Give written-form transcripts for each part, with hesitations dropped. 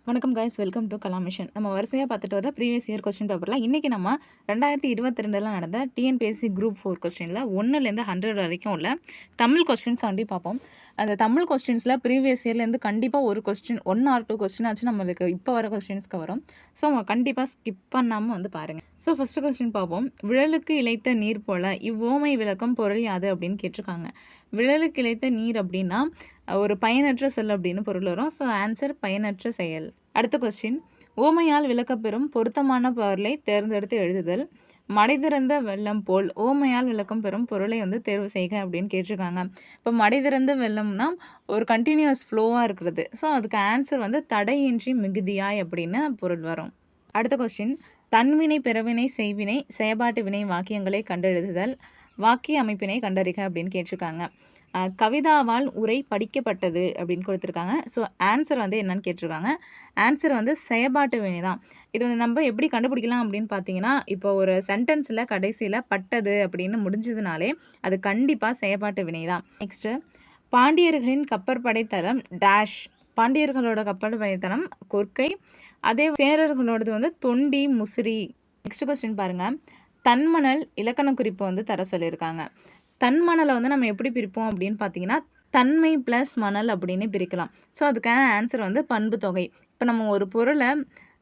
வணக்கம் guys, welcome to Kalam mission. நம்ம வரிசையாக பார்த்துட்டு வர ப்ரீவியஸ் இயர் கொஸ்டின் பேப்பரில் இன்றைக்கி நம்ம 2022 நடந்த டிஎன்பிஎஸ்சி குரூப் 4 கொஸ்டினில் 1லேருந்து 100 வரைக்கும் உள்ள தமிழ் கொஸ்டின்ஸ் வண்டி பார்ப்போம். அந்த தமிழ் கொஸ்டின்ஸில் ப்ரீவியஸ் இயர்லேருந்து கண்டிப்பாக ஒரு கொஸ்டின் 1 ஆர் 2 கொஸ்டின் ஆச்சு நம்மளுக்கு இப்போ வர கொஸ்டின்ஸ்க்கு வரும். ஸோ கண்டிப்பாக ஸ்கிப் பண்ணாமல் வந்து பாருங்கள். ஸோ ஃபஸ்ட்டு கொஸ்டின் பார்ப்போம். விழலுக்கு இழைத்த நீர் போல இவ்வோமை விளக்கம் பொருள் யாது அப்படின்னு கேட்டிருக்காங்க. விழலுக்கு இழைத்த நீர் அப்படின்னா ஒரு பயனற்ற சொல் அப்படின்னு பொருள் வரும். ஸோ ஆன்சர் பயனற்ற செயல். அடுத்த கொஸ்டின், ஓமையால் விளக்கப்பெறும் பொருத்தமான பொருளை தேர்ந்தெடுத்து எழுதுதல். மடைதிறந்த வெள்ளம் போல் ஓமையால் விளக்கம் பெறும் பொருளை வந்து தேர்வு செய்க அப்படின்னு கேட்டிருக்காங்க. இப்போ மடைதிறந்த வெள்ளம்னா ஒரு கண்டினியூஸ் ஃப்ளோவாக இருக்கிறது. ஸோ அதுக்கு ஆன்சர் வந்து தடையின்றி மிகுதியாய் அப்படின்னு பொருள் வரும். அடுத்த கொஸ்டின், தன்வினை பிறவினை செய்வினை செயற்பாட்டு வினை வாக்கியங்களை கண்டெழுதுதல். வாக்கிய அமைப்பினை கண்டறிக அப்படின்னு கேட்டிருக்காங்க. கவிதாவால் உரை படிக்கப்பட்டது அப்படின்னு கொடுத்துருக்காங்க. ஸோ ஆன்சர் வந்து என்னன்னு கேட்டிருக்காங்க. ஆன்சர் வந்து செயற்பாட்டு வினை தான். இது வந்து நம்ம எப்படி கண்டுபிடிக்கலாம் அப்படின்னு பார்த்தீங்கன்னா, இப்போ ஒரு சென்டென்ஸில் கடைசியில் பட்டது அப்படின்னு முடிஞ்சதுனாலே அது கண்டிப்பாக செயற்பாட்டு வினை தான். நெக்ஸ்ட்டு, பாண்டியர்களின் கப்பற்படை தளம் டேஷ். பாண்டியர்களோட கப்பல் படைத்தளம் கொற்கை. அதே சேரர்களோடது வந்து தொண்டி முசிறி. நெக்ஸ்ட் கொஸ்டின் பாருங்கள். தன்மணல் இலக்கண குறிப்பு வந்து தர சொல்லியிருக்காங்க. தன்மணலை வந்து நம்ம எப்படி பிரிப்போம் அப்படின்னு பார்த்தீங்கன்னா, தன்மை ப்ளஸ் மணல் அப்படின்னு பிரிக்கலாம். ஸோ அதுக்கான ஆன்சர் வந்து பண்பு தொகை. இப்போ நம்ம ஒரு பொருளை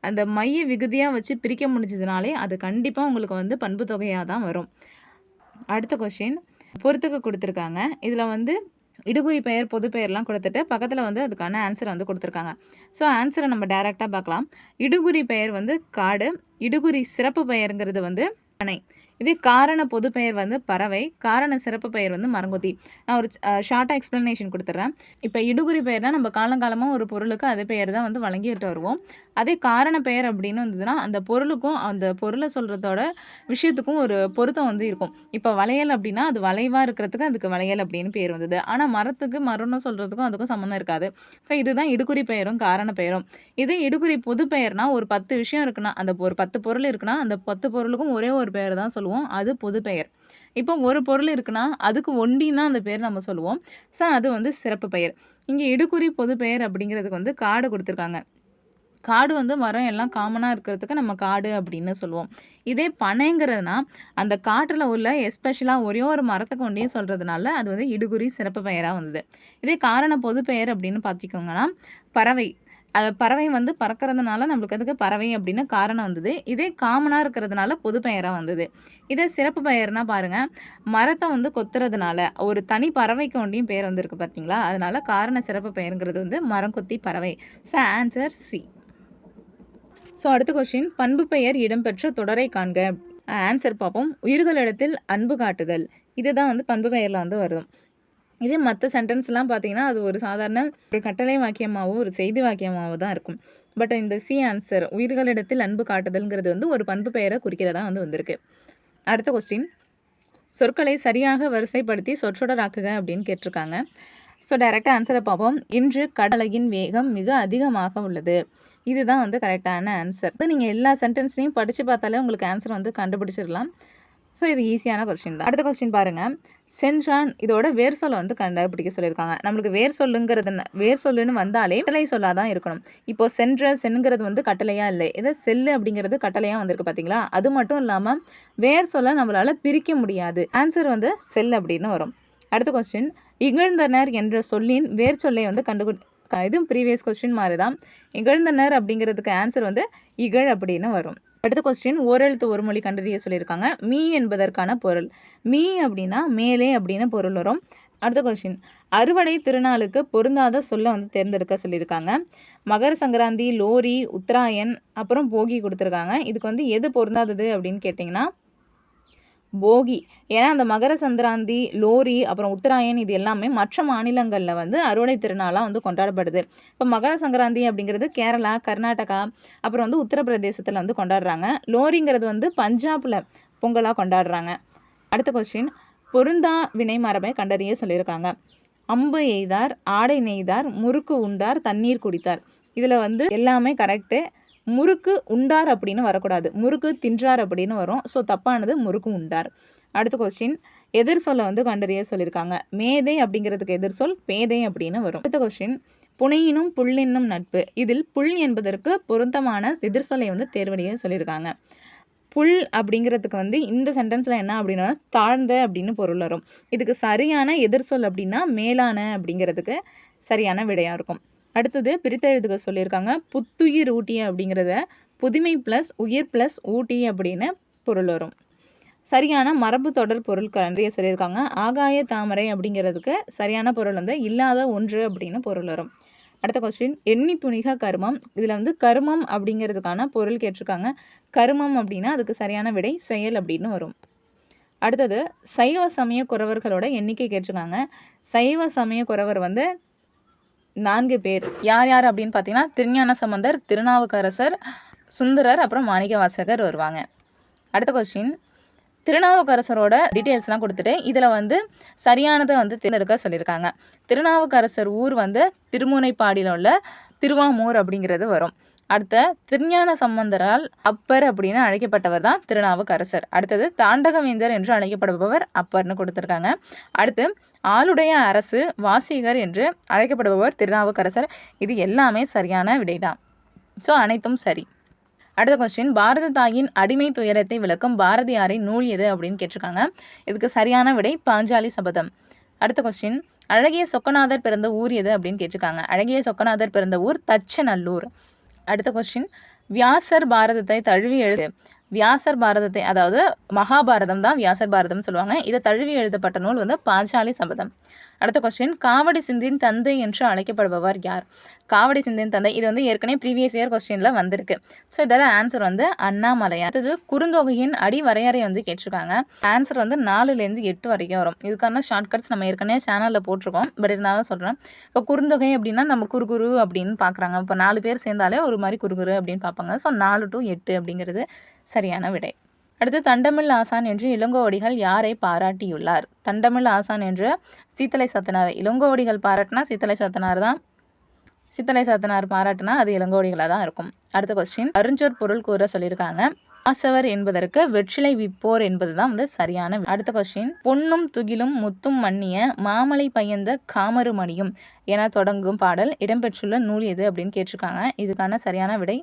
அந்த மைய விகுதியாக வச்சு பிரிக்க முடிஞ்சதுனாலே அது கண்டிப்பாக உங்களுக்கு வந்து பண்பு தொகையாக தான் வரும். அடுத்த கொஸ்டின் பொறுத்துக்க கொடுத்துருக்காங்க. இதில் வந்து இடுகுறி பெயர் பொது பெயர்லாம் கொடுத்துட்டு பக்கத்தில் வந்து அதுக்கான ஆன்சர் வந்து கொடுத்துருக்காங்க. ஸோ ஆன்சரை நம்ம டைரெக்டாக பார்க்கலாம். இடுகுறி பெயர் வந்து காடு. இடுகுறி சிறப்பு பெயருங்கிறது வந்து பனை. இதே காரண பொது பெயர் வந்து பறவை. காரண சிறப்பு பெயர் வந்து மரங்கொத்தி. நான் ஒரு ஷார்ட்டாக எக்ஸ்ப்ளனேஷன் கொடுத்துட்றேன். இப்போ இடுகுறி பெயர்னால் நம்ம காலங்காலமாக ஒரு பொருளுக்கு அதே பெயர் தான் வந்து வழங்கிட்டு வருவோம். அதே காரண பெயர் அப்படின்னு வந்ததுன்னா அந்த பொருளுக்கும் அந்த பொருளை சொல்கிறதோட விஷயத்துக்கும் ஒரு பொருத்தம் வந்து இருக்கும். இப்போ வளையல் அப்படின்னா அது வளைவாக இருக்கிறதுக்கு அதுக்கு வளையல் அப்படின்னு பேர் வந்தது. ஆனால் மரத்துக்கு மரம்னு சொல்கிறதுக்கும் அதுக்கும் சம்மந்தம் இருக்காது. ஸோ இதுதான் இடுகுறி பெயரும் காரண பெயரும். இதே இடுகுறி பொது பெயர்னா ஒரு 10 விஷயம் இருக்குன்னா, அந்த ஒரு 10 பொருள் இருக்குன்னா அந்த 10 பொருளுக்கும் ஒரே ஒரு பெயர் தான் சொல்லுவோம். அது பொது பெயர். இப்போ ஒரு பொருள் இருக்குன்னா அதுக்கு ஒண்டின்னா அந்த பேர் நம்ம சொல்லுவோம். ஸோ அது வந்து சிறப்பு பெயர். இங்கே இடுகுறி பொது பெயர் அப்படிங்கிறதுக்கு வந்து காடு கொடுத்துருக்காங்க. காடு வந்து மரம் எல்லாம் காமனாக இருக்கிறதுக்கு நம்ம காடு அப்படின்னு சொல்லுவோம். இதே பனைங்கிறதுனா அந்த காட்டில் உள்ள எஸ்பெஷலாக ஒரே ஒரு மரத்துக்கு ஒன்றே சொல்கிறதுனால அது வந்து இடுகுறி சிறப்பு பெயராக வந்தது. இதே காரண பொது பெயர் அப்படின்னு பார்த்திக்கோங்கன்னா பறவை. அது பறவை வந்து பறக்கிறதுனால நம்மளுக்கு அதுக்கு பறவை அப்படின்னு காரணம் வந்தது. இதே காமனாக இருக்கிறதுனால பொது பெயராக வந்தது. இதே சிறப்பு பெயர்னா பாருங்கள், மரத்தை வந்து கொத்துறதுனால ஒரு தனி பறவைக்கு ஒன்றையும் பேர் வந்திருக்கு பார்த்தீங்களா, அதனால காரண சிறப்பு பெயருங்கிறது வந்து மரம் கொத்தி பறவை. So answer C. ஸோ அடுத்த கொஸ்டின், பண்பு பெயர் இடம்பெற்ற தொடரை காண்க. ஆன்சர் பார்ப்போம். உயிர்களிடத்தில் அன்பு காட்டுதல். இதுதான் வந்து பண்பு பெயரில் வந்து வரும். இதே மற்ற சென்டென்ஸ்லாம் பார்த்தீங்கன்னா அது ஒரு சாதாரண ஒரு கட்டளை வாக்கியமாகவோ ஒரு செய்தி வாக்கியமாகவோ தான் இருக்கும். பட் இந்த சி ஆன்சர் உயிர்களிடத்தில் அன்பு காட்டுதல்ங்கிறது வந்து ஒரு பண்பு பெயரை குறிக்கிறதா வந்து வந்திருக்கு. அடுத்த கொஸ்டின், சொற்களை சரியாக வரிசைப்படுத்தி சொற்றொடராக்குக அப்படின்னு கேட்டிருக்காங்க. ஸோ டைரெக்டாக ஆன்சரை பார்ப்போம். இன்று கடலையின் வேகம் மிக அதிகமாக உள்ளது. இதுதான் வந்து கரெக்டான ஆன்சர். நீங்கள் எல்லா சென்டென்ஸையும் படித்து பார்த்தாலே உங்களுக்கு ஆன்சர் வந்து கண்டுபிடிச்சிடலாம். ஸோ இது ஈஸியான கொஸ்டின் தான். அடுத்த கொஸ்டின் பாருங்கள். சென்றான் இதோட வேர் சொல்லை வந்து கண்டுபிடிக்க சொல்லியிருக்காங்க. நம்மளுக்கு வேர் சொல்லுன்னு வந்தாலே கட்டளை சொல்லாக தான் இருக்கணும். இப்போ சென்கிறது வந்து கட்டளையாக இல்லை. இதை செல்லு அப்படிங்கிறது கட்டளையாக வந்திருக்கு பார்த்தீங்களா. அது மட்டும் இல்லாமல் வேர் சொல்லை நம்மளால் பிரிக்க முடியாது. ஆன்சர் வந்து செல் அப்படின்னு வரும். அடுத்த கொஸ்டின், இகழ்ந்தனர் என்ற சொல்லின் வேர் சொல்லை வந்து இதுவும் ப்ரீவியஸ் கொஸ்டின் மாதிரி தான். இகழ்ந்தனர் அப்படிங்கிறதுக்கு ஆன்சர் வந்து இகழ் அப்படின்னு வரும். அடுத்த கொஸ்டின், ஓரெழுத்து ஒரு மொழி கண்டறிய சொல்லியிருக்காங்க. மீ என்பதற்கான பொருள். மீ அப்படின்னா மேலே அப்படின்னு பொருள் வரும். அடுத்த கொஸ்டின், அறுவடை திருநாளுக்கு பொருந்தாத சொல்ல வந்து தேர்ந்தெடுக்க சொல்லியிருக்காங்க. மகர சங்கராந்தி, லோரி, உத்தராயன், அப்புறம் போகி கொடுத்துருக்காங்க. இதுக்கு வந்து எது பொருந்தாதது அப்படின்னு கேட்டிங்கன்னா போகி. ஏன்னா அந்த மகர சங்கராந்தி, லோரி, அப்புறம் உத்தராயன் இது எல்லாமே மற்ற மாநிலங்களில் வந்து அறுவடை திருநாளாக வந்து கொண்டாடப்படுது. இப்போ மகர சங்கராந்தி அப்படிங்கிறது கேரளா, கர்நாடகா, அப்புறம் வந்து உத்தரப்பிரதேசத்தில் வந்து கொண்டாடுறாங்க. லோரிங்கிறது வந்து பஞ்சாபில் பொங்கலாக கொண்டாடுறாங்க. அடுத்த கொஸ்டின், பொருந்தா வினை மரபை கண்டறிய சொல்லியிருக்காங்க. அம்பு எய்தார், ஆடை நெய்தார், முறுக்கு உண்டார், தண்ணீர் குடித்தார். இதில் வந்து எல்லாமே கரெக்டு. முறுக்கு உண்டார் அப்படின்னு வரக்கூடாது, முறுக்கு தின்றார் அப்படின்னு வரும். ஸோ தப்பானது முறுக்கு உண்டார். அடுத்த கொஸ்டின், எதிர் சொல்ல வந்து கண்டறிய சொல்லியிருக்காங்க. மேதை அப்படிங்கிறதுக்கு எதிர் சொல் பேதை அப்படின்னு வரும். அடுத்த கொஸ்டின், புனையினும் புல்லின்னும் நட்பு. இதில் புல் என்பதற்கு பொருத்தமான எதிர் சொல்லை வந்து தேர்வடைய சொல்லியிருக்காங்க. புல் அப்படிங்கிறதுக்கு வந்து இந்த சென்டென்ஸில் என்ன அப்படின்னா தாழ்ந்த அப்படின்னு பொருள் வரும். இதுக்கு சரியான எதிர் சொல் அப்படின்னா மேலான அப்படிங்கிறதுக்கு சரியான விடையாக இருக்கும். அடுத்தது பிரித்தெழுதுக சொல்லியிருக்காங்க. புத்துயிர் ஊட்டிய அப்படிங்கிறத புதுமை ப்ளஸ் உயிர் ப்ளஸ் ஊட்டி அப்படின்னு பொருள் வரும். சரியான மரபு தொடர் பொருள் கண்டறிய சொல்லியிருக்காங்க. ஆகாய தாமரை அப்படிங்கிறதுக்கு சரியான பொருள் வந்து இல்லாத ஒன்று அப்படின்னு பொருள் வரும். அடுத்த கொஸ்டின், எண்ணி துணிக கருமம். இதில் வந்து கருமம் அப்படிங்கிறதுக்கான பொருள் கேட்டிருக்காங்க. கருமம் அப்படின்னா அதுக்கு சரியான விடை செயல் அப்படின்னு வரும். அடுத்தது, சைவ சமய குறவர்களோட எண்ணிக்கை கேட்டிருக்காங்க. சைவ சமய குறவர் வந்து 4 பேர். யார் யார் அப்படின்னு பார்த்தீங்கன்னா திருஞான சம்பந்தர், திருநாவுக்கரசர், சுந்தரர், அப்புறம் மாணிக்கவாசகர் வருவாங்க. அடுத்த கொஸ்டின், திருநாவுக்கரசரோட டீட்டெயில்ஸ்லாம் கொடுத்துட்டு இதில் வந்து சரியானதை வந்து தேர்ந்தெடுக்க சொல்லியிருக்காங்க. திருநாவுக்கரசர் ஊர் வந்து திருமுனைப்பாடியில் உள்ள திருவாமூர் அப்படிங்கிறது வரும். அடுத்த, திருஞான சம்பந்தரால் அப்பர் அப்படின்னு அழைக்கப்பட்டவர் தான் திருநாவுக்கரசர். அடுத்தது, தாண்டகவேந்தர் என்று அழைக்கப்படுபவர் அப்பர்னு கொடுத்துருக்காங்க. அடுத்து, ஆளுடைய அரசு வாசிகர் என்று அழைக்கப்படுபவர் திருநாவுக்கரசர். இது எல்லாமே சரியான விடைதான். ஸோ அனைத்தும் சரி. அடுத்த கொஸ்டின், பாரத தாயின் அடிமை துயரத்தை விளக்கும் பாரதியாரின் நூல் எது அப்படின்னு கேட்டிருக்காங்க. இதுக்கு சரியான விடை பாஞ்சாலி சபதம். அடுத்த கொஸ்டின், அழகிய சொக்கநாதர் பிறந்த ஊர் எது அப்படின்னு கேட்டிருக்காங்க. அழகிய சொக்கநாதர் பிறந்த ஊர் தச்சநல்லூர். அடுத்த கொஸ்டின், வியாசர் பாரதத்தை தழுவி எழுது. வியாசர் பாரதத்தை, அதாவது மகாபாரதம் தான் வியாசர் பாரதம் சொல்லுவாங்க. இதை தழுவி எழுதப்பட்ட நூல் வந்து பாஞ்சாலி சபதம். அடுத்த கொஸ்டின், காவடி சிந்தின் தந்தை என்று அழைக்கப்படுபவர் யார்? காவடி சிந்தின் தந்தை, இது வந்து ஏற்கனவே ப்ரீவியஸ் இயர் கொஸ்டினில் வந்திருக்கு. ஸோ இதோட ஆன்சர் வந்து அண்ணாமலையார். அடுத்தது, குறுந்தொகையின் அடி வரையறை வந்து கேட்டிருக்காங்க. ஆன்சர் வந்து 4லேருந்து 8 வரைக்கும் வரும். இதுக்கான ஷார்ட்கட்ஸ் நம்ம ஏற்கனவே சேனலில் போட்டிருக்கோம். பட் இருந்தாலும் சொல்கிறேன். இப்போ குறுந்தொகை அப்படின்னா நம்ம குறுகுறு அப்படின்னு பார்க்குறாங்க. இப்போ 4 பேர் சேர்ந்தாலே ஒரு மாதிரி குறுகுறு அப்படின்னு பார்ப்பாங்க. ஸோ 4 to 8 அப்படிங்கிறது சரியான விடை. அடுத்து, தண்டமிழ் ஆசான் என்று இளங்கோவடிகள் யாரை பாராட்டியுள்ளார்? தண்டமிழ் ஆசான் என்று சீத்தலை சாத்தனார். இளங்கோவடிகள் பாராட்டினா சீத்தலை சாத்தனார் தான். சீத்தலை சாத்தனார் பாராட்டினா அது இளங்கோவடிகளாக தான் இருக்கும். அடுத்த கொஸ்டின், அருஞ்சொற் பொருள் கூற சொல்லியிருக்காங்க. ஆசவர் என்பதற்கு வெற்றிலை விப்போர் என்பது தான் வந்து சரியான. அடுத்த கொஸ்டின், பொன்னும் துகிலும் முத்தும் மன்னிய மாமலை பயந்த காமரு மணியும் என தொடங்கும் பாடல் இடம்பெற்றுள்ள நூல் எது அப்படின்னு கேட்டிருக்காங்க. இதுக்கான சரியான விடை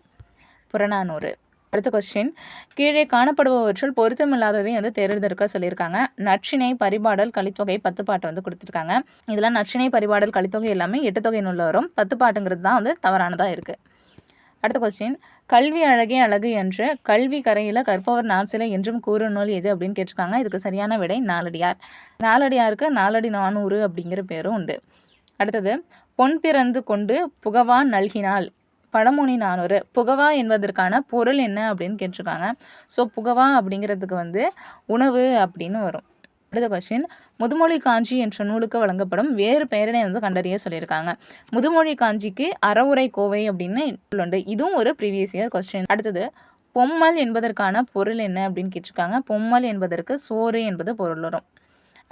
புறநானூறு. அடுத்த கொஸ்டின், கீழே காணப்படுபவற்றுள் பொருத்தமில்லாததை வந்து தேர்ந்தெடுக்க சொல்லியிருக்காங்க. நற்றிணை, பரிபாடல், கலித்தொகை, 10 பாட்டு வந்து கொடுத்துருக்காங்க. இதில் நற்றிணை, பரிபாடல், கலித்தொகை எல்லாமே 8 தொகை நூலில் வரும். 10 பாட்டுங்கிறது தான் வந்து தவறானதாக இருக்குது. அடுத்த கொஸ்டின், கல்வி அழகே அழகு என்று கல்வி கரையில் கற்பவர் நாசிலை என்றும் கூறு நூல் எது அப்படின்னு கேட்டிருக்காங்க. இதுக்கு சரியான விடை நாலடியார். நாலடியாருக்கு நாலடி 400 அப்படிங்கிற பேரும் உண்டு. அடுத்தது, பொன் திறந்து கொண்டு புகவா நல்கினால் பழமொழி 400. புகவா என்பதற்கான பொருள் என்ன அப்படின்னு கேட்டிருக்காங்க. ஸோ புகவா அப்படிங்கிறதுக்கு வந்து உணவு அப்படின்னு வரும். அடுத்த கொஸ்டின், முதுமொழி காஞ்சி என்ற நூலுக்கு வழங்கப்படும் வேறு பெயரினை வந்து கண்டறிய சொல்லியிருக்காங்க. முதுமொழி காஞ்சிக்கு அறவுரை கோவை அப்படின்னு உண்டு. இதுவும் ஒரு ப்ரீவியஸ் இயர் கொஸ்டின். அடுத்தது, பொம்மல் என்பதற்கான பொருள் என்ன அப்படின்னு கேட்டிருக்காங்க. பொம்மல் என்பதற்கு சோறு என்பது பொருள் வரும்.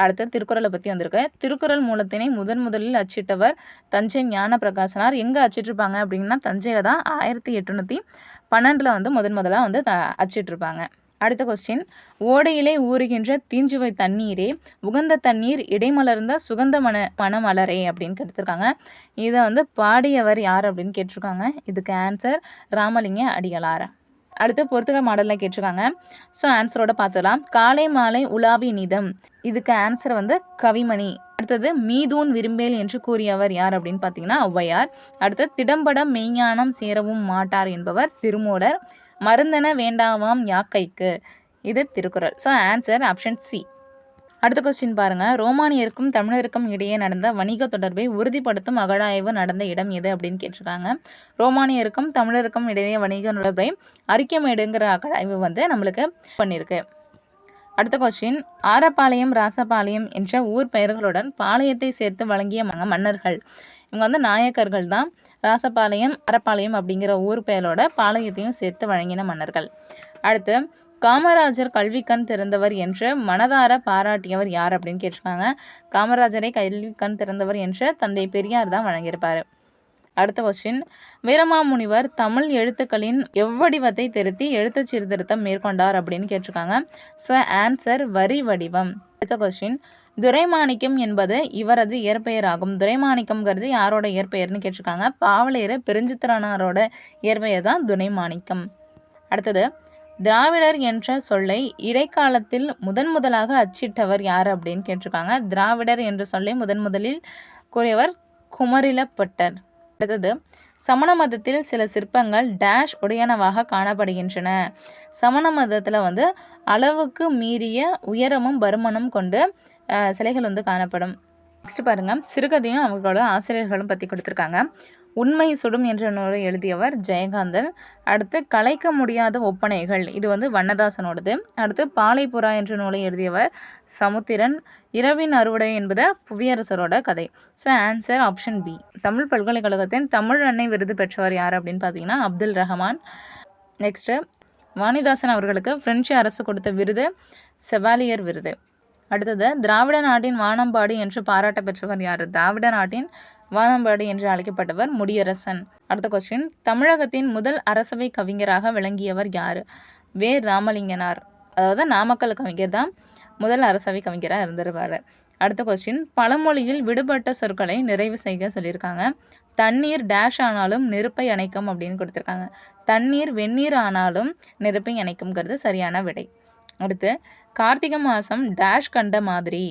அடுத்து, திருக்குறளை பற்றி வந்திருக்கு. திருக்குறள் மூலத்தினை முதலில் அச்சிட்டவர் தஞ்சை ஞான பிரகாசனார். எங்கே அச்சிட்டிருப்பாங்க அப்படின்னா தஞ்சையில் தான் 1812 வந்து முதலாக வந்து அச்சிட்டிருப்பாங்க. அடுத்த கொஸ்டின், ஓடையிலே ஊறுகின்ற தீஞ்சுவை தண்ணீரே உகந்த தண்ணீர் இடைமலர்ந்த சுகந்த மணமலரே அப்படின்னு கேட்டிருக்காங்க. இதை வந்து பாடியவர் யார் அப்படின்னு கேட்டிருக்காங்க. இதுக்கு ஆன்சர் ராமலிங்க அடிகளார். அடுத்து, பொறுத்துக மாடலில் கேட்டிருக்காங்க. ஸோ ஆன்சரோட பார்த்துக்கலாம். காலை மாலை உலாவி நிதம், இதுக்கு ஆன்சர் வந்து கவிமணி. அடுத்தது, மீதூன் விரும்பேல் என்று கூறியவர் யார் அப்படின்னு பார்த்தீங்கன்னா ஔவையார். அடுத்து, திடம்பட மெய்ஞானம் சேரவும் மாட்டார் என்பவர் திருமூலர். மருந்தன வேண்டாவாம் யாக்கைக்கு, இது Thirukkural. So answer option C. அடுத்த கொஸ்டின் பாருங்க. ரோமானியருக்கும் தமிழருக்கும் இடையே நடந்த வணிக தொடர்பை உறுதிப்படுத்தும் அகழாய்வு நடந்த இடம் எது அப்படின்னு கேட்டிருக்காங்க. ரோமானியருக்கும் தமிழருக்கும் இடையே வணிக தொடர்பை அரிக்கமேடுங்கிற அகழாய்வு வந்து நம்மளுக்கு பண்ணியிருக்கு. அடுத்த கொஸ்டின், ஆரப்பாளையம், ராசபாளையம் என்ற ஊர் பெயர்களுடன் பாளையத்தை சேர்த்து வழங்கிய மன்னர்கள். இவங்க வந்து நாயக்கர்கள் தான். ராசபாளையம், ஆரப்பாளையம் அப்படிங்கிற ஊர் பெயரோட பாளையத்தையும் சேர்த்து வழங்கின மன்னர்கள். அடுத்து, காமராஜர் கல்வி கண் திறந்தவர் என்று மனதார பாராட்டியவர் யார் அப்படின்னு கேட்டிருக்காங்க. காமராஜரை கல்வி கண் திறந்தவர் என்று தந்தை பெரியார் தான் வழங்கியிருப்பார். அடுத்த கொஸ்டின், வீரமாமுனிவர் தமிழ் எழுத்துக்களின் எவ்வடிவத்தை திருத்தி எழுத்து சீர்திருத்தம் மேற்கொண்டார் அப்படின்னு கேட்டிருக்காங்க. ஸோ ஆன்சர் வரி வடிவம். அடுத்த கொஸ்டின், துரைமாணிக்கம் என்பது இவரது இயற்பெயராகும். துரைமாணிக்கம்ங்கிறது யாரோட இயற்பெயர்னு கேட்டிருக்காங்க. பாவலேறு பெருஞ்சித்திரனாரோட இயற்பெயர் தான் துரைமாணிக்கம். அடுத்தது, திராவிடர் என்ற சொல்லை இடைக்காலத்தில் முதலாக அச்சிட்டவர் யார் அப்படின்னு கேட்டிருக்காங்க. திராவிடர் என்ற சொல்லை முதலில் கூறியவர் குமரிலப்பட்டர். அடுத்தது, சமண மதத்தில் சில சிற்பங்கள் டேஷ் உடையனவாக காணப்படுகின்றன. சமண மதத்தில் அளவுக்கு மீறிய உயரமும் பருமனும் கொண்டு சிலைகள் காணப்படும். நெக்ஸ்ட் பாருங்க, சிறுகதையும் அவங்களோட ஆசிரியர்களும் பற்றி கொடுத்துருக்காங்க. உண்மை சுடும் என்ற நூலை எழுதியவர் ஜெயகாந்தன். அடுத்து, கலைக்க முடியாத ஒப்பனைகள், இது வண்ணதாசனோடது. அடுத்து, பாலைப்புறா என்ற நூலை எழுதியவர் சமுத்திரன். இரவின் அறுவடை என்பது புவியரசரோட கதை. So answer option B. Tamil பல்கலைக்கழகத்தின் தமிழ் அன்னை விருது பெற்றவர் யார் அப்படின்னு பார்த்தீங்கன்னா அப்துல் ரஹ்மான். நெக்ஸ்ட்டு, வாணிதாசன் அவர்களுக்கு பிரெஞ்சு அரசு கொடுத்த விருது செவாலியர் விருது. அடுத்தது, திராவிட நாட்டின் வானம்பாடி என்று பாராட்ட பெற்றவர் யார்? திராவிட நாட்டின் வானம்பாடி என்று அழைக்கப்பட்டவர் முடியரசன். அடுத்த கொஸ்டின், தமிழகத்தின் முதல் அரசவை கவிஞராக விளங்கியவர் யார்? வே ராமலிங்கனார். அதாவது நாமக்கல் கவிஞர் தான் முதல் அரசவை கவிஞராக இருந்திருப்பார். அடுத்த கொஸ்டின், பழமொழியில் விடுபட்ட சொற்களை நிறைவு செய்ய சொல்லியிருக்காங்க. தண்ணீர் டேஷ் ஆனாலும் நெருப்பை அணைக்கும் அப்படின்னு கொடுத்துருக்காங்க. தண்ணீர் வெந்நீர் ஆனாலும் நெருப்பை அணைக்கும்ங்கிறது சரியான விடை. அடுத்து, கார்த்திகை மாதம் டேஷ் கண்ட மாதிரி,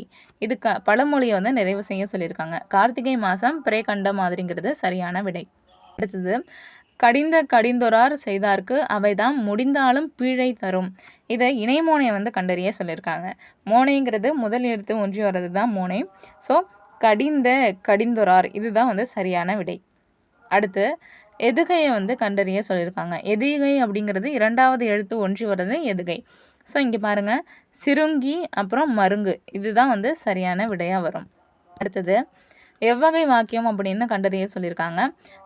இது பழமொழியை நிறைவு செய்ய சொல்லியிருக்காங்க. கார்த்திகை மாதம் பிரே கண்ட மாதிரிங்கிறது சரியான விடை. அடுத்தது, கடிந்தொரார் செய்தார்க்கு அவைதான் முடிந்தாலும் பீழை தரும், இதை இணைமோனை கண்டறிய சொல்லியிருக்காங்க. மோனைங்கிறது முதல் எழுத்து ஒன்றி வர்றது தான் மோனை. ஸோ கடிந்தொரார் இதுதான் சரியான விடை. அடுத்து, எதுகையை கண்டறிய சொல்லியிருக்காங்க. எதுகை அப்படிங்கிறது இரண்டாவது எழுத்து ஒன்றி வர்றது எதுகை. ஸோ இங்கே பாருங்கள், சிறுங்கி அப்புறம் மருங்கு இதுதான் சரியான விடையாக வரும். அடுத்தது, எவ்வகை வாக்கியம் அப்படின்னு கண்டறிய சொல்லியிருக்காங்க.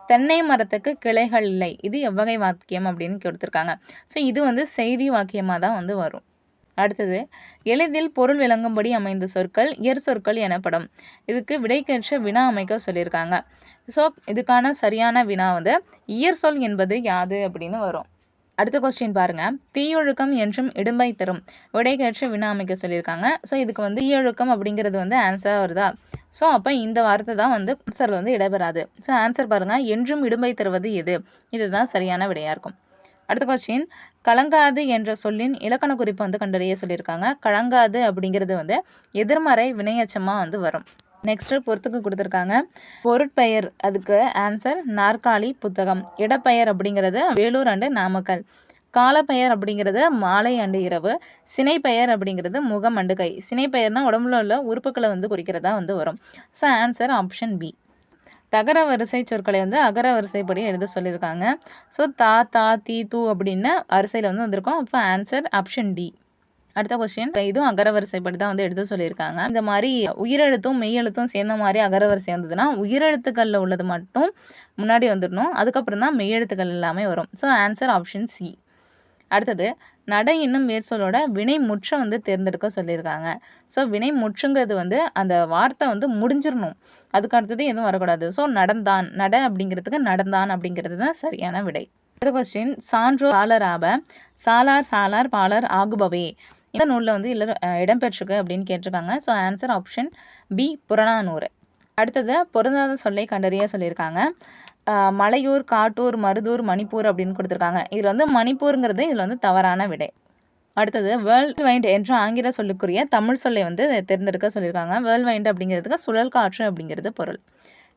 தென்னை மரத்துக்கு கிளைகள் இல்லை, இது எவ்வகை வாக்கியம் அப்படின்னு கொடுத்துருக்காங்க. ஸோ இது செய்தி வாக்கியமாக தான் வரும். அடுத்தது, எளிதில் பொருள் விளங்கும்படி அமைந்த சொற்கள் இயற் சொற்கள் எனப்படும். இதுக்கு விடைக்கேற்ற வினா அமைக்க சொல்லியிருக்காங்க. ஸோ இதுக்கான சரியான வினா இயற் சொல் என்பது யாது அப்படின்னு வரும். அடுத்த கொஸ்டின் பாருங்க, தீயொழுக்கம் என்றும் இடும்பை தரும், விடைக்கேற்ற வினா அமைக்க சொல்லியிருக்காங்க. ஸோ இதுக்கு தீயொழுக்கம் அப்படிங்கிறது ஆன்சராக வருதா? ஸோ அப்போ இந்த வார்த்தை தான் ஆன்சர் இடம்பெறாது. ஸோ ஆன்சர் பாருங்கள், என்றும் இடும்பை தருவது எது? இதுதான் சரியான விடையாக இருக்கும். அடுத்த கொஸ்டின், கலங்காது என்ற சொல்லின் இலக்கண குறிப்பு கண்டறிய சொல்லியிருக்காங்க. கலங்காது அப்படிங்கிறது எதிர்மறை வினையச்சமாக வரும். நெக்ஸ்ட்டு, பொறுத்துக்கு கொடுத்துருக்காங்க. பொருட்பெயர் அதுக்கு ஆன்சர் நாற்காலி புத்தகம். இடப்பெயர் அப்படிங்கிறது வேலூர் அண்டு நாமக்கல். காலப்பெயர் அப்படிங்கிறது மாலை அண்டு இரவு. சினைப்பெயர் அப்படிங்கிறது முகம் அண்டு கை. சினைப்பெயர்னா உடம்புல உள்ள உறுப்புகளை குறிக்கிறதா வரும். So answer option B. தகர வரிசை சொற்களை அகர வரிசைப்படி எழுத சொல்லியிருக்காங்க. ஸோ தா தி தூ அப்படின்னு வரிசையில் வந்திருக்கோம். அப்போ ஆன்சர் ஆப்ஷன் டி. அடுத்த கொஸ்டின், இதுவும் அகரவரிசைப்படி தான் எழுத சொல்லியிருக்காங்க. இந்த மாதிரி உயிரெழுத்தும் மெய்யெழுத்தும் சேர்ந்த மாதிரி அகரவரிசை வந்ததுன்னா உயிரெழுத்துக்களில் உள்ளது மட்டும் முன்னாடி வந்துடணும். அதுக்கப்புறம் தான் மெய்யெழுத்துக்கள் எல்லாமே வரும். So answer option C. அடுத்தது, நடை என்னும் மேற்சொல்லோட வினை முற்ற தேர்ந்தெடுக்க சொல்லியிருக்காங்க. ஸோ வினை முற்றுங்கிறது அந்த வார்த்தை முடிஞ்சிடணும். அதுக்கு அடுத்தது எதுவும் வரக்கூடாது. ஸோ நடந்தான், நட அப்படிங்கிறதுக்கு நடந்தான் அப்படிங்கிறது தான் சரியான விடை. அடுத்த கொஸ்டின், சான்றோர் சாலராப சாலார் பாலர் ஆகுபவே இந்த நூலில் இடம்பெற்றிருக்கு அப்படின்னு கேட்டிருக்காங்க. So answer option B Purananuru. அடுத்தது, பொருந்தாத சொல்லை கண்டறிய சொல்லியிருக்காங்க. மலையூர், காட்டூர், மருதூர், மணிப்பூர் அப்படின்னு கொடுத்துருக்காங்க. இதில் மணிப்பூருங்கிறது இதில் தவறான விடை. அடுத்தது, வேர்ல்ட் வைண்ட் என்ற ஆங்கில சொல்லுக்குரிய தமிழ் சொல்லை தேர்ந்தெடுக்க சொல்லியிருக்காங்க. வேர்ல்ட் வைண்ட் அப்படிங்கிறதுக்கு சுழல் காற்று அப்படிங்கிறது பொருள்.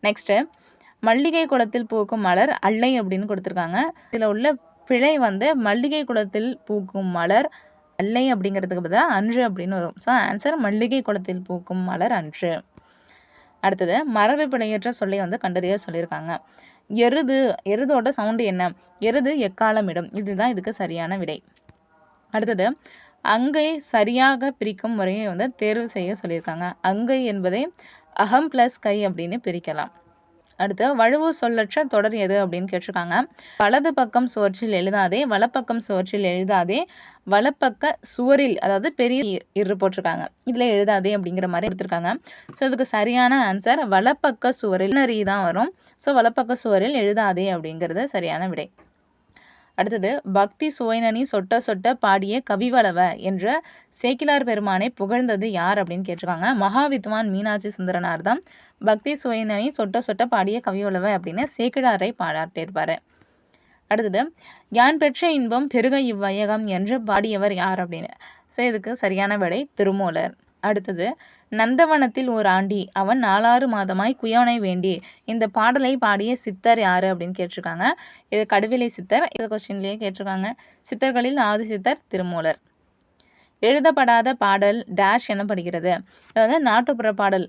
நெக்ஸ்ட்டு, மல்லிகை குளத்தில் பூக்கும் மலர் அல்லை அப்படின்னு கொடுத்துருக்காங்க. இதில் உள்ள பிழை மல்லிகை குளத்தில் பூக்கும் மலர் அல்லை அப்படிங்கிறதுக்கு பதிலாக அன்று அப்படின்னு வரும். ஸோ ஆன்சர் மல்லிகை குளத்தில் பூக்கும் மலர் அன்று. அடுத்தது, மரபு பிழையற்ற சொல்லை கண்டறிய சொல்லியிருக்காங்க. எருதோட சவுண்டு என்ன? எருது எக்காலமிடும், இதுதான் இதுக்கு சரியான விடை. அடுத்தது, அங்கை சரியாக பிரிக்கும் முறையை தேர்வு செய்ய சொல்லியிருக்காங்க. அங்கை என்பதை அகம் ப்ளஸ் கை அப்படின்னு பிரிக்கலாம். அடுத்து வழுவு சொல்லற்ற தொடர் எது அப்படின்னு கேட்டிருக்காங்க. வலது பக்கம் சுவற்றில் எழுதாதே, வலப்பக்கம் சுவற்றில் எழுதாதே, வலப்பக்க சுவரில், அதாவது பெரிய இரு போட்டிருக்காங்க, இதில் எழுதாதே அப்படிங்கிற மாதிரி எடுத்திருக்காங்க. ஸோ இதுக்கு சரியான ஆன்சர் வலப்பக்க சுவரில் தான் வரும். ஸோ வலப்பக்க சுவரில் எழுதாதே அப்படிங்கிறது சரியான விடை. அடுத்தது பக்தி சுவைனனி சொட்ட சொட்ட பாடிய கவிவளவ என்ற சேக்கிலார் பெருமானை புகழ்ந்தது யார் அப்படின்னு கேட்டிருக்காங்க. மகாவித்வான் மீனாட்சி சுந்தரனார் தான் பக்தி சுவைனனி சொட்ட சொட்ட பாடிய கவிவளவ அப்படின்னு சேக்கிழாரை பாராட்டியிருப்பாரு. அடுத்தது யான் பெற்ற இன்பம் பெருக இவ்வையகம் என்று பாடியவர் யார் அப்படின்னு. ஸோ இதுக்கு சரியான விடை திருமூலர். அடுத்தது நந்தவனத்தில் ஓர் ஆண்டி அவன் 4 மாதமாய் குயவனை வேண்டி இந்த பாடலை பாடிய சித்தர் யாரு அப்படின்னு கேட்டிருக்காங்க. இது கடுவிலை சித்தர். இது கொஸ்டின்லேயே கேட்டிருக்காங்க. சித்தர்களில் ஆதி சித்தர் திருமூலர். எழுதப்படாத பாடல் டேஷ் எனப்படுகிறது. அதாவது நாட்டுப்புற பாடல்.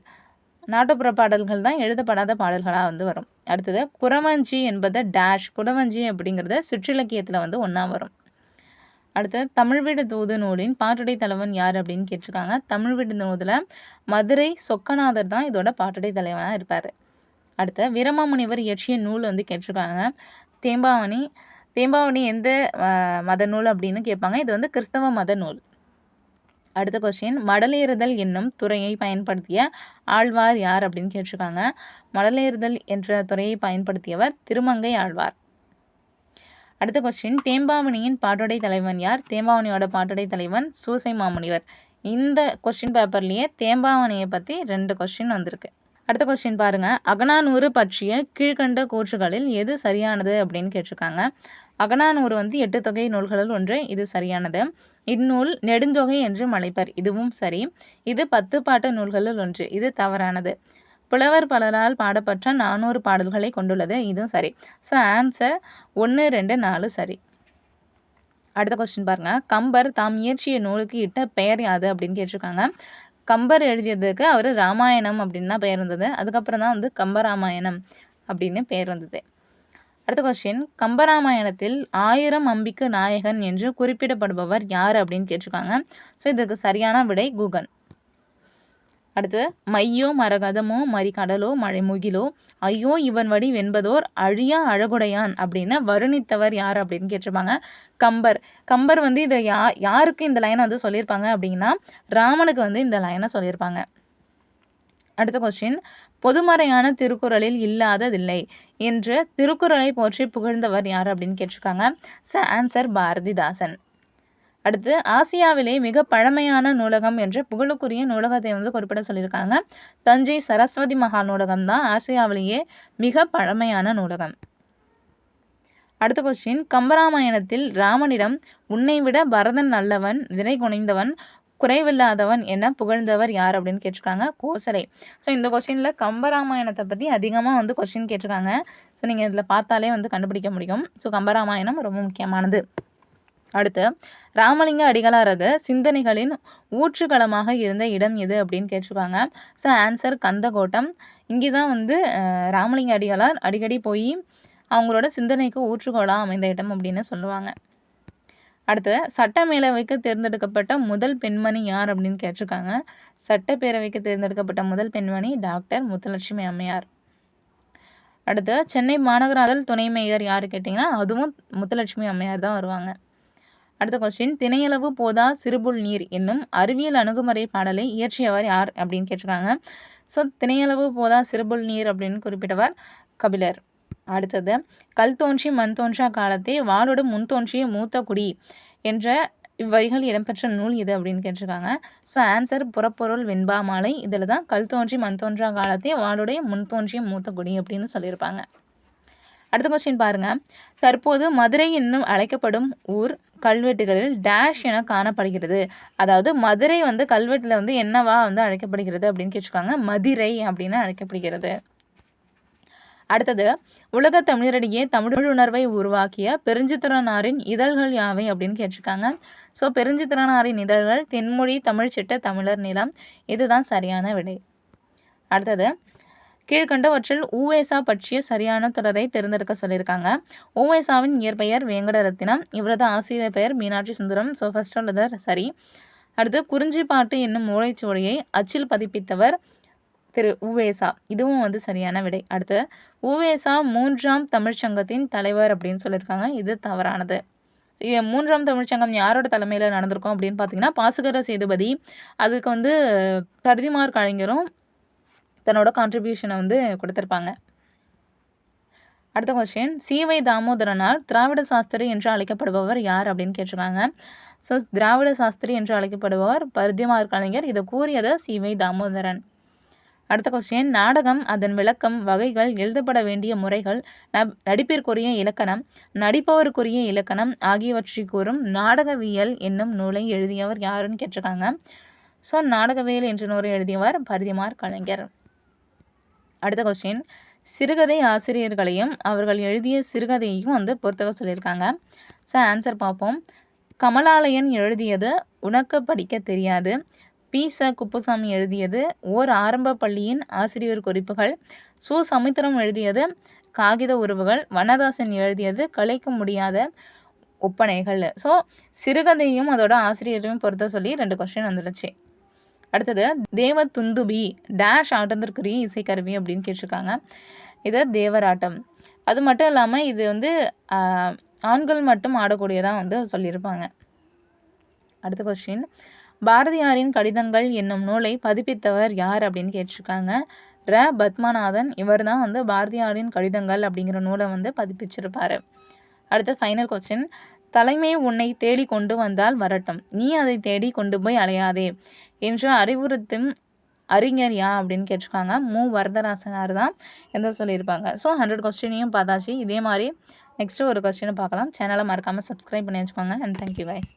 நாட்டுப்புற பாடல்கள் தான் எழுதப்படாத பாடல்களாக வந்து வரும். அடுத்தது குறவஞ்சி என்பது டேஷ். குறவஞ்சி அப்படிங்கிறது சிற்றிலக்கியத்தில் வந்து ஒன்றா வரும். அடுத்து தமிழ்வீடு தூது நூலின் பாட்டுடை தலைவன் யார் அப்படின்னு கேட்டிருக்காங்க. தமிழ்வீடு நூதில் மதுரை சொக்கநாதர் தான் இதோட பாட்டுடை தலைவனாக இருப்பார். அடுத்து வீரமாமுனிவர் இயற்றிய நூல் வந்து கேட்டிருக்காங்க. தேம்பாவணி. தேம்பாவணி எந்த மத நூல் அப்படின்னு கேட்பாங்க. இது வந்து கிறிஸ்தவ மத நூல். அடுத்த கொஸ்டின் மடலேறுதல் என்னும் துறையை பயன்படுத்திய ஆழ்வார் யார் அப்படின்னு கேட்டிருக்காங்க. மடலேறுதல் என்ற துறையை பயன்படுத்தியவர் திருமங்கை ஆழ்வார். அடுத்த கொஸ்டின் தேம்பாவணியின் பாட்டுடை தலைவன் யார்? தேம்பாவணியோட பாட்டுடை தலைவன் சூசை மாமுனிவர். இந்த கொஸ்டின் பேப்பர்லேயே தேம்பாவணியை பற்றி 2 கொஸ்டின் வந்திருக்கு. அடுத்த கொஸ்டின் பாருங்க. அகநானூறு பற்றிய கீழ்கண்ட கூற்றுகளில் எது சரியானது அப்படின்னு கேட்டிருக்காங்க. அகநானூறு வந்து 8 தொகை நூல்களில் ஒன்று. இது சரியானது. இந்நூல் நெடுந்தொகை என்று அழைப்பர். இதுவும் சரி. இது 10 பாட்டு நூல்களில் ஒன்று. இது தவறானது. புலவர் பலரால் பாடப்பட்ட 400 பாடல்களை கொண்டுள்ளது. இதுவும் சரி. ஸோ ஆன்சர் 1, 2, 4 சரி. அடுத்த கொஸ்டின் பாருங்க. கம்பர் தாம் இயற்றிய நூலுக்கு இட்ட பெயர் யாது அப்படின்னு கேட்டிருக்காங்க. கம்பர் எழுதியதுக்கு அவர் ராமாயணம் அப்படின்னு தான் பெயர் வந்தது. அதுக்கப்புறம் தான் வந்து கம்பராமாயணம் அப்படின்னு பெயர் வந்தது. அடுத்த கொஸ்டின் கம்பராமாயணத்தில் 1000 அம்பிக்கு நாயகன் என்று குறிப்பிடப்படுபவர் யார் அப்படின்னு கேட்டிருக்காங்க. ஸோ இதுக்கு சரியான விடை குகன். அடுத்து மையோ மரகதமோ மறிகடலோ மழைமுகிலோ ஐயோ இவன் வடி வென்பதோர் அழியா அழகுடையான் அப்படின்னு வருணித்தவர் யார் அப்படின்னு கேட்டிருப்பாங்க. கம்பர். கம்பர் வந்து இதை யாருக்கு இந்த லைனை வந்து சொல்லியிருப்பாங்க அப்படின்னா ராமனுக்கு வந்து இந்த லைனை சொல்லியிருப்பாங்க. அடுத்த கொஸ்டின் பொதுமறையான திருக்குறளில் இல்லாததில்லை என்று திருக்குறளை போற்றி புகழ்ந்தவர் யார் அப்படின்னு கேட்டிருக்காங்க. ஆன்சர் பாரதிதாசன். அடுத்து ஆசியாவிலே மிக பழமையான நூலகம் என்ற புகழுக்குரிய நூலகத்தை வந்து குறிப்பிட சொல்லியிருக்காங்க. தஞ்சை சரஸ்வதி மகா நூலகம் தான் ஆசியாவிலேயே மிக பழமையான நூலகம். அடுத்த கொஸ்டின் கம்பராமாயணத்தில் ராமனிடம் உன்னை விட பரதன் நல்லவன், நிறை குனைந்தவன், குறைவில்லாதவன் என புகழ்ந்தவர் யார் அப்படின்னு கேட்டிருக்காங்க. கோசலை. ஸோ இந்த கொஸ்டினில் கம்பராமாயணத்தை பற்றி அதிகமாக வந்து கொஸ்டின் கேட்டிருக்காங்க. ஸோ நீங்கள் இதில் பார்த்தாலே வந்து கண்டுபிடிக்க முடியும். ஸோ கம்பராமாயணம் ரொம்ப முக்கியமானது. அடுத்து ராமலிங்க அடிகளாரது சிந்தனைகளின் ஊற்றுக்களமாக இருந்த இடம் எது அப்படின்னு கேட்டிருக்காங்க. So answer Kandakottam. இங்கே தான் வந்து ராமலிங்க அடிகளார் அடிக்கடி போய் அவங்களோட சிந்தனைக்கு ஊற்றுக்கோளாக அமைந்த இடம் அப்படின்னு சொல்லுவாங்க. அடுத்து சட்டமேலவைக்கு தேர்ந்தெடுக்கப்பட்ட முதல் பெண்மணி யார் அப்படின்னு கேட்டிருக்காங்க. சட்டப்பேரவைக்கு தேர்ந்தெடுக்கப்பட்ட முதல் பெண்மணி டாக்டர் முத்துலட்சுமி அம்மையார். அடுத்து சென்னை மாநகராட்சி துணை மேயர் யார் கேட்டிங்கன்னா அதுவும் முத்துலட்சுமி அம்மையார் தான் வருவாங்க. அடுத்த கொஸ்டின் திணையளவு போதா சிறுபுல் நீர் என்னும் அறிவியல் அணுகுமுறை பாடலை இயற்றியவர் யார் அப்படின்னு கேட்டிருக்காங்க. ஸோ திணையளவு போதா சிறுபுல் நீர் அப்படின்னு குறிப்பிட்டவர் கபிலர். அடுத்தது கல் தோன்றி மண் தோன்றா காலத்தே வாளோடு முன் தோன்றிய மூத்த குடி என்ற இவ்வரிகள் இடம்பெற்ற நூல் இது அப்படின்னு கேட்டிருக்காங்க. ஸோ ஆன்சர் புறப்பொருள் வெண்பா மாலை. இதில் தான் கல் தோன்றி மண் தோன்றா காலத்தே வாளுடைய முன் தோன்றிய மூத்த குடி அப்படின்னு சொல்லியிருப்பாங்க. அடுத்த கொஸ்டின் பாருங்க. தற்போது மதுரை என்னும் அழைக்கப்படும் ஊர் கல்வெட்டுகளில் டேஷ் என காணப்படுகிறது. அதாவது மதுரை வந்து கல்வெட்டில் வந்து என்னவா வந்து அழைக்கப்படுகிறது அப்படின்னு கேட்டிருக்காங்க. மதிரை அப்படின்னு அழைக்கப்படுகிறது. அடுத்தது உலக தமிழரிடையே தமிழ் உணர்வை உருவாக்கிய பெருஞ்சித்திரனாரின் இதழ்கள் யாவை அப்படின்னு கேட்டிருக்காங்க. ஸோ பெருஞ்சித்திரனாரின் இதழ்கள் தென்மொழி, தமிழ் சிட்ட, தமிழர் நிலம். இதுதான் சரியான விடை. அடுத்தது கீழ்கண்டவற்றில் ஊவேசா பற்றிய சரியான தொடரை தேர்ந்தெடுக்க சொல்லியிருக்காங்க. ஊவேசாவின் இயற்பெயர் வேங்கடரத்தினம். இவரது ஆசிரியர் பெயர் மீனாட்சி சுந்தரம். ஸோ ஃபர்ஸ்ட் உள்ளது சரி. அடுத்து குறிஞ்சிப்பாட்டு என்னும் ஓலைச்சுவடியை அச்சில் பதிப்பித்தவர் திரு உவேசா. இதுவும் வந்து சரியான விடை. அடுத்து உவேசா 3ஆம் தமிழ்ச்சங்கத்தின் தலைவர் அப்படின்னு சொல்லியிருக்காங்க. இது தவறானது. 3ஆம் தமிழ்ச்சங்கம் யாரோட தலைமையில நடந்திருக்கும் அப்படின்னு பார்த்தீங்கன்னா, பாசுகர சேதுபதி. அதுக்கு வந்து பரிதிமார் கலைஞரும் தன்னோட கான்ட்ரிபியூஷனை வந்து கொடுத்துருப்பாங்க. அடுத்த கொஸ்டின், சி.வை. தாமோதரனால் திராவிட சாஸ்திரி என்று அழைக்கப்படுபவர் யார் அப்படின்னு கேட்டிருக்காங்க. ஸோ திராவிட சாஸ்திரி என்று அழைக்கப்படுபவர் பரிதிமார் கலைஞர். இதை கூறியது சி.வை. தாமோதரன். அடுத்த கொஸ்டின், நாடகம், அதன் விளக்கம், வகைகள், எழுதப்பட வேண்டிய முறைகள், நடிப்பிற்குரிய இலக்கணம், நடிப்பவருக்குரிய இலக்கணம் ஆகியவற்றை கூறும் நாடகவியல் என்னும் நூலை எழுதியவர் யாருன்னு கேட்டிருக்காங்க. ஸோ நாடகவியல் என்ற நூலை எழுதியவர் பரிதிமார் கலைஞர். அடுத்த கொஸ்டின், சிறுகதை ஆசிரியர்களையும் அவர்கள் எழுதிய சிறுகதையையும் வந்து பொறுத்தக சொல்லியிருக்காங்க. ஸோ ஆன்சர் பார்ப்போம். கமலாலயன் எழுதியது உனக்கு படிக்க தெரியாது. பி.ச. குப்புசாமி எழுதியது ஓர் ஆரம்ப பள்ளியின் ஆசிரியர் குறிப்புகள். சு. சமுத்திரம் எழுதியது காகித உறவுகள். வண்ணதாசன் எழுதியது கலைக்க முடியாத ஒப்பனைகள். ஸோ சிறுகதையும் அதோட ஆசிரியரையும் பொறுத்த சொல்லி 2 கொஸ்டின் வந்துடுச்சு. அடுத்தது, தேவ துந்துபி டேஷ் ஆட்டத்திற்குரிய இசைக்கருவி அப்படின்னு கேட்டிருக்காங்க. இது தேவராட்டம். அது மட்டும் இல்லாமல் இது வந்து ஆண்கள் மட்டும் ஆடக்கூடியதாக வந்து சொல்லியிருப்பாங்க. அடுத்த கொஸ்டின், பாரதியாரின் கடிதங்கள் என்னும் நூலை பதிப்பித்தவர் யார் அப்படின்னு கேட்டிருக்காங்க. பத்மநாதன். இவர் தான் வந்து பாரதியாரின் கடிதங்கள் அப்படிங்கிற நூலை வந்து பதிப்பிச்சிருப்பார். அடுத்த ஃபைனல் கொஸ்டின், தலைமை உன்னை தேடி கொண்டு வந்தால் வரட்டும், நீ அதை தேடி கொண்டு போய் அலையாதே என்று அறிவுறுத்தும் அறிஞர் யா அப்படின்னு கேட்டிருக்காங்க. மு. வரதராசனார் தான் எந்த சொல்லியிருப்பாங்க. ஸோ 100 கொஸ்டினையும் பார்த்தாச்சு. இதே மாதிரி நெக்ஸ்ட்டு ஒரு கொஸ்டினை பார்க்கலாம். சேனலை மறக்காமல் சப்ஸ்கிரைப் பண்ணி வச்சுக்கோங்க. And thank you guys.